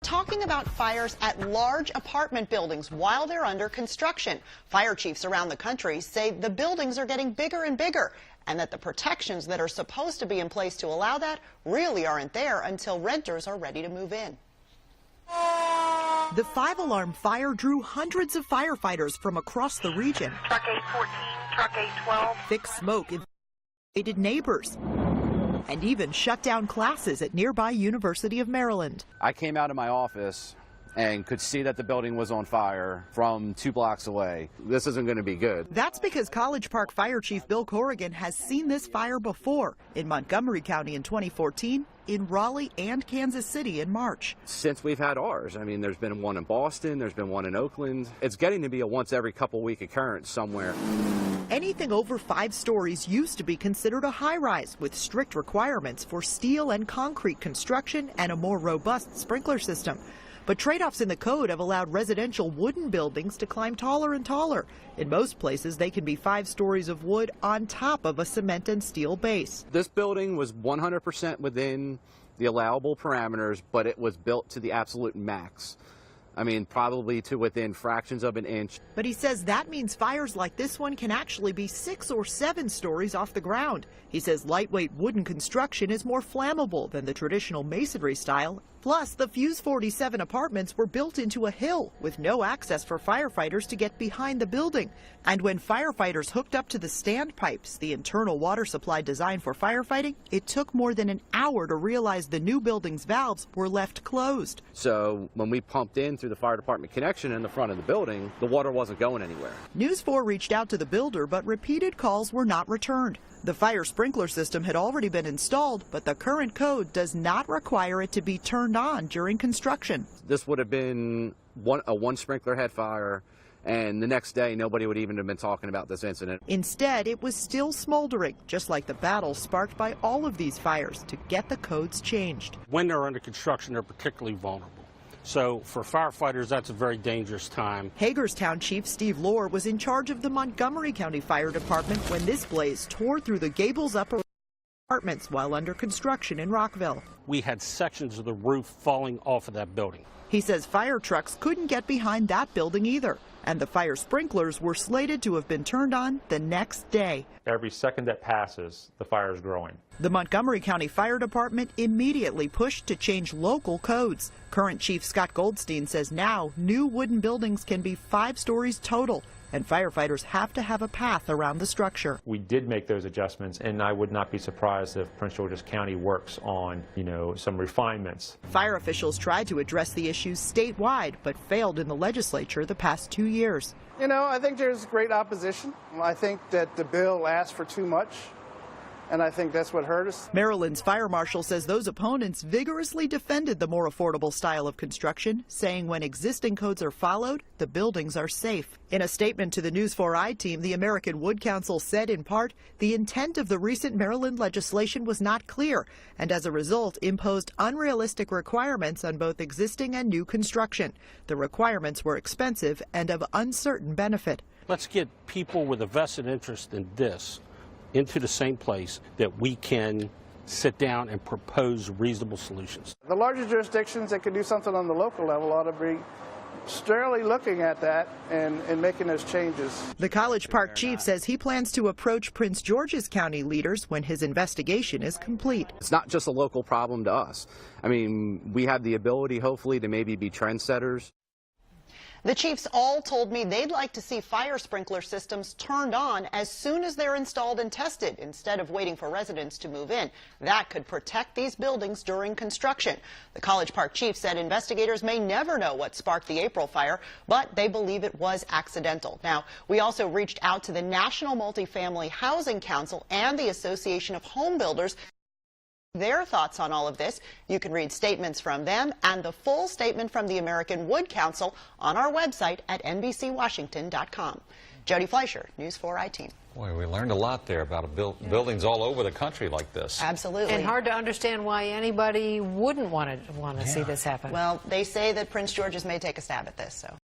talking about fires at large apartment buildings while they're under construction. Fire chiefs around the country say the buildings are getting bigger and bigger, and that the protections that are supposed to be in place to allow that really aren't there until renters are ready to move in. The 5-alarm fire drew hundreds of firefighters from across the region. Truck 814, truck 812. Thick smoke invaded neighbors and even shut down classes at nearby University of Maryland. I came out of my office and could see that the building was on fire from 2 blocks away. This isn't going to be good. That's because College Park Fire Chief Bill Corrigan has seen this fire before in Montgomery County in 2014, in Raleigh and Kansas City in March. Since we've had ours, I mean, there's been one in Boston, there's been one in Oakland. It's getting to be a once every couple week occurrence somewhere. Anything over 5 stories used to be considered a high-rise with strict requirements for steel and concrete construction and a more robust sprinkler system. But trade-offs in the code have allowed residential wooden buildings to climb taller and taller. In most places, they can be 5 stories of wood on top of a cement and steel base. This building was 100% within the allowable parameters, but it was built to the absolute max. I mean, probably to within fractions of an inch. But he says that means fires like this one can actually be 6 or 7 stories off the ground. He says lightweight wooden construction is more flammable than the traditional masonry style. Plus, the Fuse 47 apartments were built into a hill with no access for firefighters to get behind the building. And when firefighters hooked up to the standpipes, the internal water supply designed for firefighting, it took more than an hour to realize the new building's valves were left closed. So when we pumped in through the fire department connection in the front of the building, the water wasn't going anywhere. News 4 reached out to the builder, but repeated calls were not returned. The fire sprinkler system had already been installed, but the current code does not require it to be turned on during construction. This would have been a one sprinkler head fire, and the next day nobody would even have been talking about this incident. Instead, it was still smoldering, just like the battle sparked by all of these fires to get the codes changed. When they're under construction, they're particularly vulnerable. So for firefighters, that's a very dangerous time. Hagerstown Chief Steve Lohr was in charge of the Montgomery County Fire Department when this blaze tore through the gables upper apartments while under construction in Rockville. We had sections of the roof falling off of that building. He says fire trucks couldn't get behind that building either, and the fire sprinklers were slated to have been turned on the next day. Every second that passes, the fire is growing. The Montgomery County Fire Department immediately pushed to change local codes. Current Chief Scott Goldstein says now new wooden buildings can be 5 stories total, and firefighters have to have a path around the structure. We did make those adjustments, and I would not be surprised if Prince George's County works on, some refinements. Fire officials tried to address the issues statewide, but failed in the legislature the past 2 years. I think there's great opposition. I think that the bill asked for too much, and I think that's what hurt us. Maryland's fire marshal says those opponents vigorously defended the more affordable style of construction, saying when existing codes are followed, the buildings are safe. In a statement to the News 4i team, the American Wood Council said in part, the intent of the recent Maryland legislation was not clear, and as a result imposed unrealistic requirements on both existing and new construction. The requirements were expensive and of uncertain benefit. Let's get people with a vested interest in this into the same place that we can sit down and propose reasonable solutions. The larger jurisdictions that could do something on the local level ought to be steadily looking at that and making those changes. The College Park chief says he plans to approach Prince George's County leaders when his investigation is complete. It's not just a local problem to us. I mean, we have the ability, hopefully, to maybe be trendsetters. The chiefs all told me they'd like to see fire sprinkler systems turned on as soon as they're installed and tested, instead of waiting for residents to move in. That could protect these buildings during construction. The College Park chief said investigators may never know what sparked the April fire, but they believe it was accidental. Now, we also reached out to the National Multifamily Housing Council and the Association of Home Builders. Their thoughts on all of this. You can read statements from them and the full statement from the American Wood Council on our website at NBCWashington.com. Jody Fleischer, News 4i team. Boy, we learned a lot there about buildings all over the country like this. Absolutely. And hard to understand why anybody wouldn't want to see this happen. Well, they say that Prince George's may take a stab at this, so.